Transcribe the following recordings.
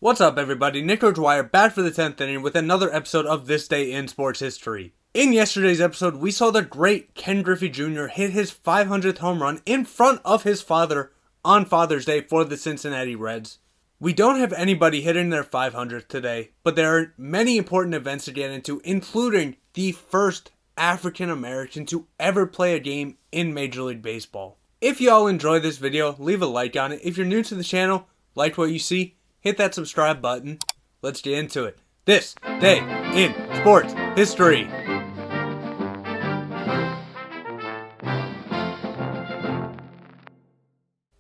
What's up, everybody? Nick O'Dwyer back for the 10th inning with another episode of This Day in Sports History. In yesterday's episode, we saw the great Ken Griffey Jr. hit his 500th home run in front of his father on Father's Day for the Cincinnati Reds. We don't have anybody hitting their 500th today, but there are many important events to get into, including the first African American to ever play a game in Major League Baseball. If y'all enjoy this video, leave a like on it. If you're new to the channel, like what you see, hit that subscribe button. Let's get into it. This Day in Sports History.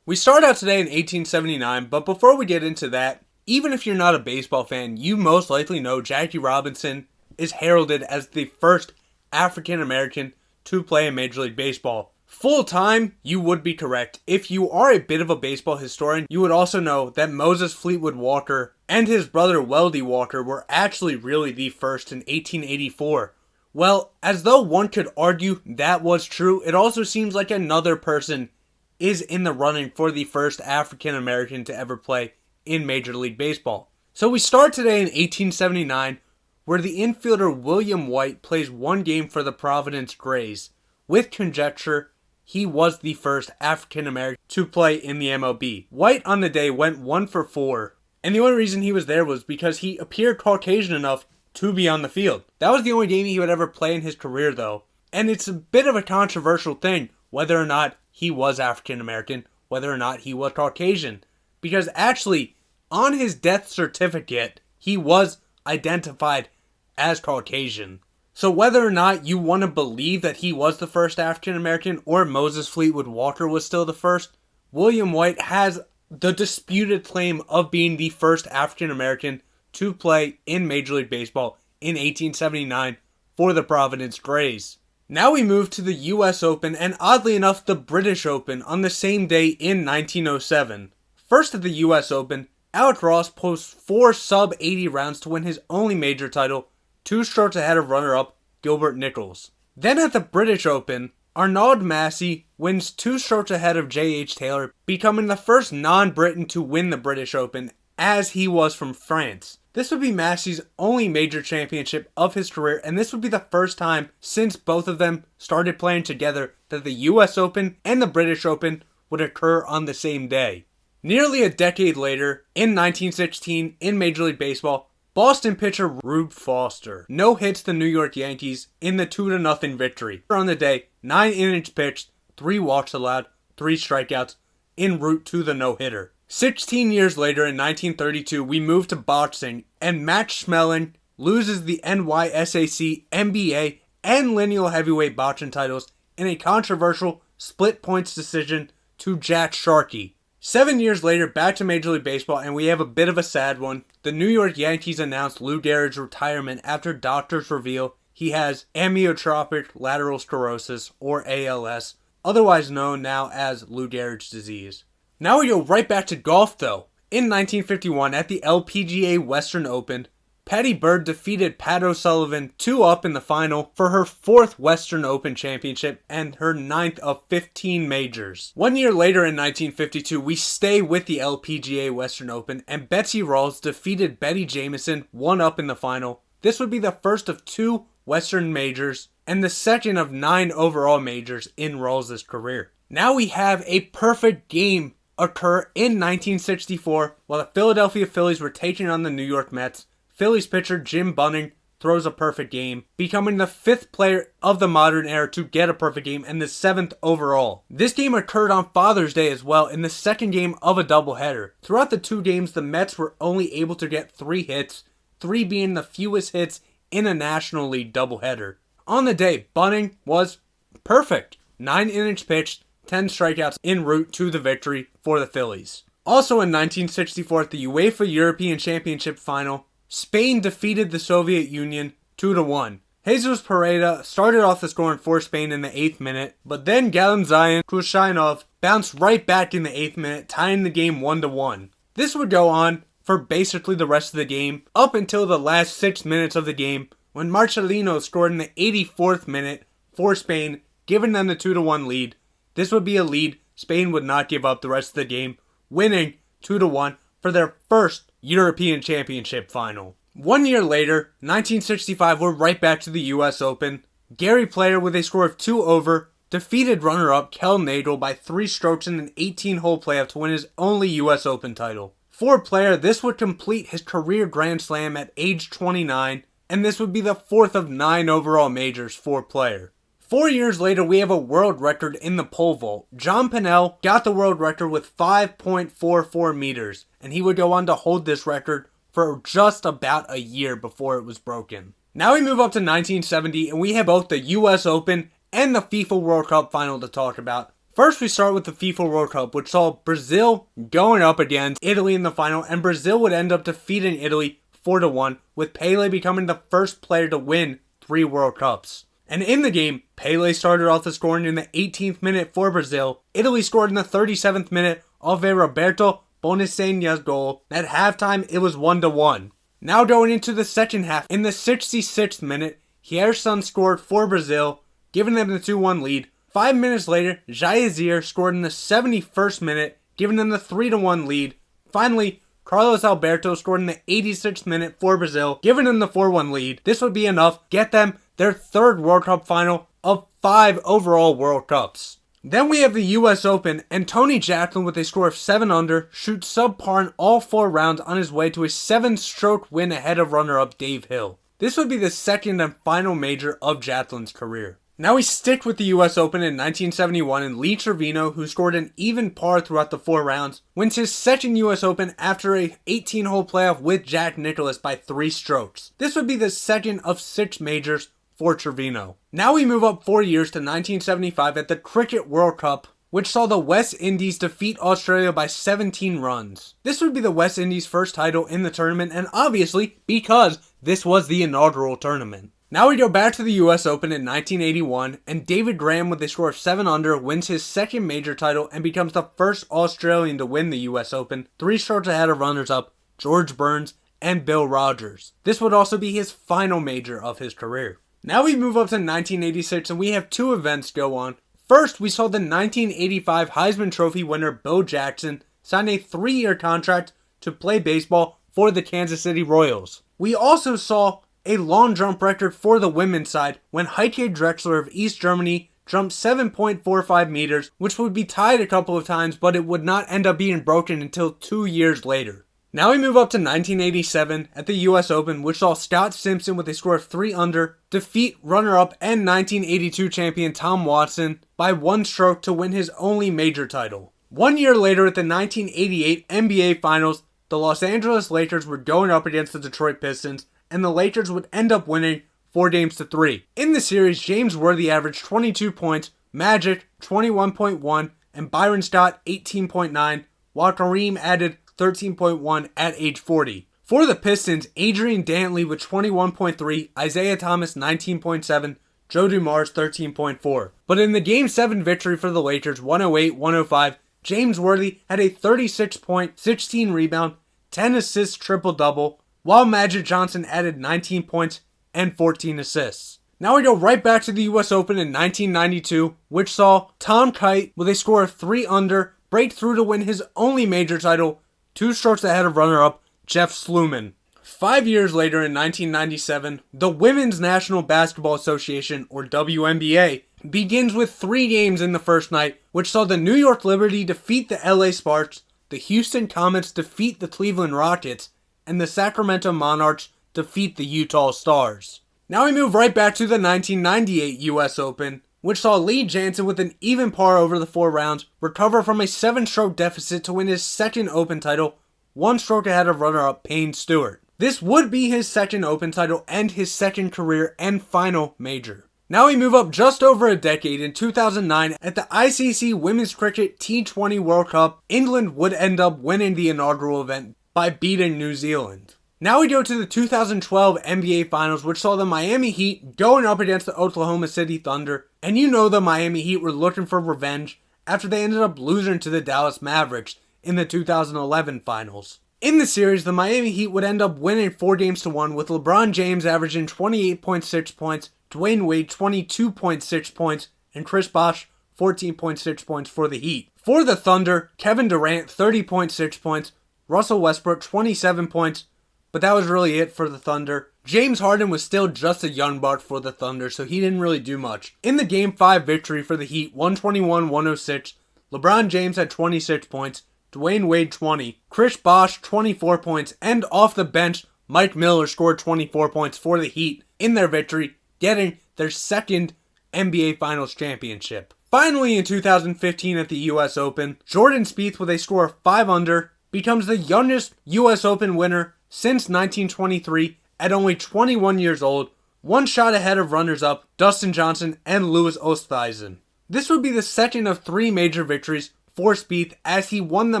We start out today in 1879, but before we get into that, even if you're not a baseball fan, you most likely know Jackie Robinson is heralded as the first African American to play in Major League Baseball. Full time, you would be correct. If you are a bit of a baseball historian, you would also know that Moses Fleetwood Walker and his brother Weldy Walker were actually really the first in 1884. Well, as though one could argue that was true, it also seems like another person is in the running for the first African American to ever play in Major League Baseball. So we start today in 1879, where the infielder William White plays one game for the Providence Grays. With conjecture, he was the first African American to play in the MLB. White on the day went 1 for 4, and the only reason he was there was because he appeared Caucasian enough to be on the field. That was the only game he would ever play in his career, though, and it's a bit of a controversial thing whether or not he was African American, whether or not he was Caucasian, because actually, on his death certificate, he was identified as Caucasian. So whether or not you want to believe that he was the first African American or Moses Fleetwood Walker was still the first, William White has the disputed claim of being the first African American to play in Major League Baseball in 1879 for the Providence Grays. Now we move to the US Open and, oddly enough, the British Open on the same day in 1907. First at the US Open, Alec Ross posts 4 sub-80 rounds to win his only major title, 2 strokes ahead of runner-up Gilbert Nichols. Then at the British Open, Arnaud Massey wins 2 strokes ahead of J.H. Taylor, becoming the first non-Briton to win the British Open, as he was from France. This would be Massey's only major championship of his career, and this would be the first time since both of them started playing together that the US Open and the British Open would occur on the same day. Nearly a decade later, in 1916, in Major League Baseball, Boston pitcher Rube Foster no-hits the New York Yankees in the 2-0 victory. On the day, 9 innings pitched, 3 walks allowed, 3 strikeouts, en route to the no-hitter. 16 years later, in 1932, we move to boxing, and Max Schmeling loses the NYSAC, NBA, and lineal heavyweight boxing titles in a controversial split points decision to Jack Sharkey. 7 years later, back to Major League Baseball, and we have a bit of a sad one. The New York Yankees announced Lou Gehrig's retirement after doctors reveal he has amyotrophic lateral sclerosis, or ALS, otherwise known now as Lou Gehrig's disease. Now we go right back to golf, though. In 1951, at the LPGA Western Open, Patty Bird defeated Pat O'Sullivan 2-up in the final for her 4th Western Open championship and her 9th of 15 majors. 1 year later in 1952, we stay with the LPGA Western Open, and Betsy Rawls defeated Betty Jamieson 1-up in the final. This would be the first of 2 Western majors and the second of 9 overall majors in Rawls' career. Now we have a perfect game occur in 1964 while the Philadelphia Phillies were taking on the New York Mets. Phillies pitcher Jim Bunning throws a perfect game, becoming the 5th player of the modern era to get a perfect game and the 7th overall. This game occurred on Father's Day as well, in the second game of a doubleheader. Throughout the 2 games, the Mets were only able to get 3 hits, 3 being the fewest hits in a National League doubleheader. On the day, Bunning was perfect. 9 innings pitched, 10 strikeouts en route to the victory for the Phillies. Also in 1964 at the UEFA European Championship Final, Spain defeated the Soviet Union 2-1. Jesus Pereira started off the scoring for Spain in the 8th minute, but then Galamzayan Khrushchinov bounced right back in the 8th minute, tying the game 1-1. This would go on for basically the rest of the game, up until the last 6 minutes of the game, when Marcelino scored in the 84th minute for Spain, giving them the 2-1 lead. This would be a lead Spain would not give up the rest of the game, winning 2-1 for their first European Championship final. 1 year later, 1965, we're right back to the US Open. Gary Player, with a score of 2 over, defeated runner-up Kel Nagel by 3 strokes in an 18-hole playoff to win his only US Open title. For Player, this would complete his career Grand Slam at age 29, and this would be the 4th of 9 overall majors for Player. 4 years later, we have a world record in the pole vault. John Pinnell got the world record with 5.44 meters, and he would go on to hold this record for just about a year before it was broken. Now we move up to 1970, and we have both the US Open and the FIFA World Cup final to talk about. First, we start with the FIFA World Cup, which saw Brazil going up against Italy in the final, and Brazil would end up defeating Italy 4-1, with Pelé becoming the first player to win 3 World Cups. And in the game, Pelé started off the scoring in the 18th minute for Brazil. Italy scored in the 37th minute off a Roberto Bonacenha's goal. At halftime, it was 1-1. Now going into the second half, in the 66th minute, Hierson scored for Brazil, giving them the 2-1 lead. 5 minutes later, Jair scored in the 71st minute, giving them the 3-1 lead. Finally, Carlos Alberto scored in the 86th minute for Brazil, giving them the 4-1 lead. This would be enough, get them their 3rd World Cup final of 5 overall World Cups. Then we have the US Open, and Tony Jacklin, with a score of 7 under, shoots subpar in all 4 rounds on his way to a 7-stroke win ahead of runner-up Dave Hill. This would be the 2nd and final major of Jacklin's career. Now we stick with the US Open in 1971, and Lee Trevino, who scored an even par throughout the 4 rounds, wins his 2nd US Open after a 18-hole playoff with Jack Nicklaus by 3 strokes. This would be the 2nd of 6 majors for Trevino. Now we move up 4 years to 1975 at the Cricket World Cup, which saw the West Indies defeat Australia by 17 runs. This would be the West Indies' first title in the tournament, and obviously because this was the inaugural tournament. Now we go back to the US Open in 1981, and David Graham, with a score of 7 under, wins his 2nd major title and becomes the first Australian to win the US Open, 3 strokes ahead of runners-up George Burns and Bill Rogers. This would also be his final major of his career. Now we move up to 1986, and we have 2 events go on. First, we saw the 1985 Heisman Trophy winner Bo Jackson sign a 3-year contract to play baseball for the Kansas City Royals. We also saw a long jump record for the women's side when Heike Drexler of East Germany jumped 7.45 meters, which would be tied a couple of times, but it would not end up being broken until 2 years later. Now we move up to 1987 at the US Open, which saw Scott Simpson, with a score of 3 under, defeat runner-up and 1982 champion Tom Watson by 1 stroke to win his only major title. 1 year later at the 1988 NBA Finals, the Los Angeles Lakers were going up against the Detroit Pistons, and the Lakers would end up winning 4-3. In the series, James Worthy averaged 22 points, Magic 21.1, and Byron Scott 18.9, while Kareem added 13.1 at age 40. For the Pistons, Adrian Dantley with 21.3, Isaiah Thomas 19.7, Joe Dumars 13.4. But in the Game 7 victory for the Lakers, 108-105, James Worthy had a 36-point, 16 rebound, 10 assists triple-double, while Magic Johnson added 19 points and 14 assists. Now we go right back to the US Open in 1992, which saw Tom Kite, with a score of 3 under, break through to win his only major title, 2 strokes ahead of runner-up Jeff Sluman. 5 years later in 1997, the Women's National Basketball Association, or WNBA, begins with 3 games in the first night, which saw the New York Liberty defeat the LA Sparks, the Houston Comets defeat the Cleveland Rockets, and the Sacramento Monarchs defeat the Utah Stars. Now we move right back to the 1998 US Open, which saw Lee Janzen, with an even par over the 4 rounds, recover from a 7-stroke deficit to win his 2nd Open title, 1 stroke ahead of runner-up Payne Stewart. This would be his 2nd Open title and his 2nd career and final major. Now we move up just over a decade. In 2009, at the ICC Women's Cricket T20 World Cup, England would end up winning the inaugural event by beating New Zealand. Now we go to the 2012 NBA Finals, which saw the Miami Heat going up against the Oklahoma City Thunder. And you know the Miami Heat were looking for revenge after they ended up losing to the Dallas Mavericks in the 2011 Finals. In the series, the Miami Heat would end up winning 4-1, with LeBron James averaging 28.6 points, Dwayne Wade 22.6 points, and Chris Bosh 14.6 points for the Heat. For the Thunder, Kevin Durant 30.6 points, Russell Westbrook, 27 points, but that was really it for the Thunder. James Harden was still just a young buck for the Thunder, so he didn't really do much. In the Game 5 victory for the Heat, 121-106, LeBron James had 26 points, Dwayne Wade 20, Chris Bosh 24 points, and off the bench, Mike Miller scored 24 points for the Heat in their victory, getting their second NBA Finals championship. Finally, in 2015 at the US Open, Jordan Spieth with a score of 5 under becomes the youngest US Open winner since 1923 at only 21 years old, one shot ahead of runners-up Dustin Johnson and Louis Oosthuizen. This would be the second of 3 major victories for Spieth as he won the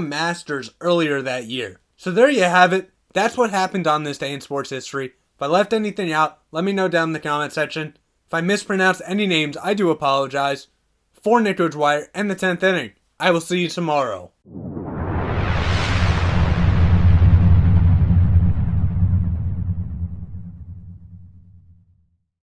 Masters earlier that year. So there you have it. That's what happened on this day in sports history. If I left anything out, let me know down in the comment section. If I mispronounced any names, I do apologize. For Nick Dwyer and the 10th inning, I will see you tomorrow.